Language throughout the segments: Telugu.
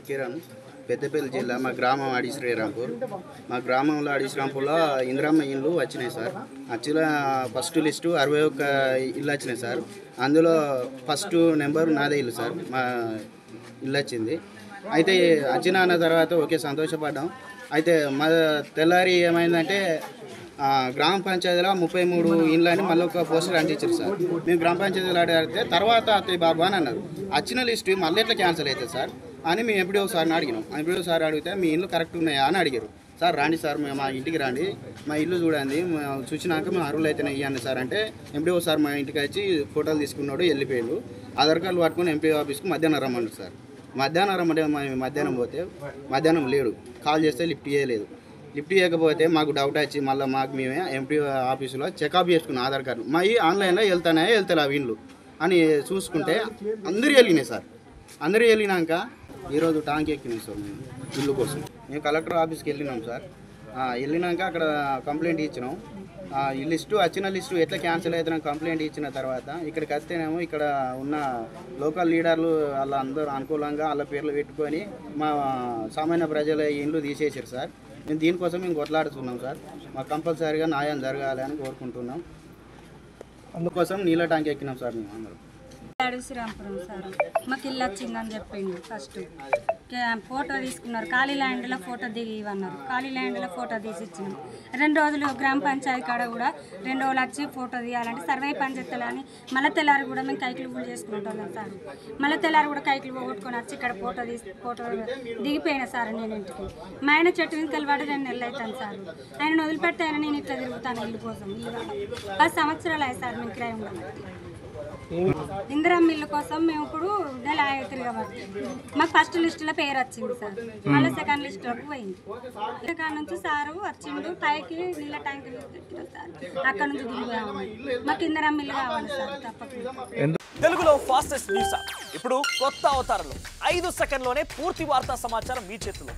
కిరణ్, పెద్దపల్లి జిల్లా. మా గ్రామం అడి శ్రీరాంపూర్. మా గ్రామంలో అడి శ్రీరాంపూర్లో ఇందిరమ్మ ఇల్లు వచ్చినాయి సార్. యాక్చువల్గా ఫస్ట్ లిస్టు 61 ఇల్లు వచ్చినాయి సార్. అందులో ఫస్ట్ నెంబర్ నాదే ఇల్లు సార్. మా ఇల్లు వచ్చింది. అయితే వచ్చిన తర్వాత ఓకే సంతోషపడ్డాం. అయితే మా తెల్లారి ఏమైందంటే గ్రామ పంచాయతీలో 33 ఇండ్లని మళ్ళీ ఒక పోస్టర్ అంటించారు సార్. మేము గ్రామ పంచాయతీలో అడిగితే తర్వాత అత్తయ్య బాబు అని అన్నారు. వచ్చిన లిస్టు మళ్ళీ ఎట్లా క్యాన్సిల్ అవుతుంది సార్ అని మేము ఎంపీడీఓ సార్ని అడిగినాం. ఎంపీడీఓ సార్ అడిగితే మీ ఇల్లు కరెక్ట్ ఉన్నాయా అని అడిగారు. సార్ రాండి సార్, మేము మా ఇంటికి రండి, మా ఇల్లు చూడండి, చూసినాక మేము అర్హులు అయితేనే ఇవ్వండి సార్ అంటే ఎంపీడీఓ సార్ మా ఇంటికి వచ్చి ఫోటోలు తీసుకున్నాడు, వెళ్ళిపోయాడు. ఆధార్ కార్డు పట్టుకుని ఎంపీఓ ఆఫీస్కి మధ్యాహ్నం రమ్మన్నారు సార్. మధ్యాహ్నం రమ్మంటే మధ్యాహ్నం పోతే మధ్యాహ్నం లేడు. కాల్ చేస్తే లిఫ్ట్ చేయలేదు. లిఫ్ట్ చేయకపోతే మాకు డౌట్ వచ్చి మళ్ళీ మేమే ఎంపీఓ ఆఫీసులో చెకప్ చేసుకున్నాం ఆధార్ కార్డు. మా ఆన్లైన్లో వెళ్తలే వీళ్ళు అని చూసుకుంటే అందరూ వెళ్ళినాయి సార్. అందరూ వెళ్ళినాక ఈరోజు టాంక్ ఎక్కినాం సార్ మేము ఇల్లు కోసం. మేము కలెక్టర్ ఆఫీస్కి వెళ్ళినాం సార్. వెళ్ళినాక అక్కడ కంప్లైంట్ ఇచ్చినాం. ఈ లిస్టు వచ్చిన లిస్టు ఎట్లా క్యాన్సిల్ అవుతున్నా కంప్లైంట్ ఇచ్చిన తర్వాత ఇక్కడికి వస్తేనేమో ఇక్కడ ఉన్న లోకల్ లీడర్లు వాళ్ళ అందరూ అనుకూలంగా వాళ్ళ పేర్లు పెట్టుకొని మా సామాన్య ప్రజల ఇండ్లు తీసేసారు సార్. మేము దీనికోసం మేము కొట్లాడుతున్నాం సార్. మాకు కంపల్సరీగా న్యాయం జరగాలి అని కోరుకుంటున్నాం. అందుకోసం నీళ్ళ టాంక్ ఎక్కినాం సార్ మేము అందరం. శ్రీరాంపురం సార్ మాకు ఇల్లు వచ్చిందని చెప్పిండు. ఫస్ట్ ఫోటో తీసుకున్నారు. ఖాళీ ల్యాండ్లో ఫోటో దిగి ఇవ్వన్నారు. ఖాళీ ల్యాండ్లో ఫోటో తీసి ఇచ్చినాం. 2 రోజులు గ్రామ పంచాయతీ కాడ కూడా 2 రోజులు వచ్చి ఫోటో తీయాలంటే సర్వే పంచాయతీలు అని మళ్ళీ తెల్లారి కూడా మేము కైకిలు పూలు చేసుకుంటాం సార్. మళ్ళీ తెల్లారి కూడా కైకిలు పోగొట్టుకొని వచ్చి ఇక్కడ ఫోటో దిగిపోయినా సార్. నేను ఇంటికి మా ఆయన చెట్టు మీద తెలివాడు 2 నెలలు అవుతాను సార్. ఆయన వదిలిపెట్టి ఆయన నేను ఇట్లా తిరుగుతాను ఇల్లు కోసం. ఇల్లు 10 సంవత్సరాలు అయ్యాయి సార్ మేము కిరాయి ఉండబట్టి. ఇందిరమ్మ ఇల్లు కోసం మేము ఇప్పుడు నెల తిరగబట్టి మాకు ఫస్ట్ లిస్టులో పేరు వచ్చింది సార్. మళ్ళీ సెకండ్ లిస్టులోకి పోయింది. ఇక్కడ నుంచి సారు వచ్చిండు పైకి నీళ్ళ ట్యాంక్ సార్. అక్కడ నుంచి దిగిపోయాము. మాకు ఇందిరమ్మ ఇల్లు కావాలి సార్ తప్పకుండా. తెలుగులో ఫాస్టెస్ట్ న్యూస్ ఇప్పుడు కొత్త అవతారంలో 5 సెకండ్లోనే పూర్తి వార్తా సమాచారం మీ చేతిలో.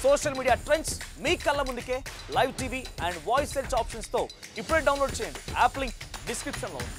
సోషల్ మీడియా ట్రెండ్స్ మీ కళ్ళ ముందుకే live TV and voice search ఆప్షన్స్తో ఇప్పుడే డౌన్లోడ్ చేయండి. యాప్ లింక్ డిస్క్రిప్షన్లో ఉంది.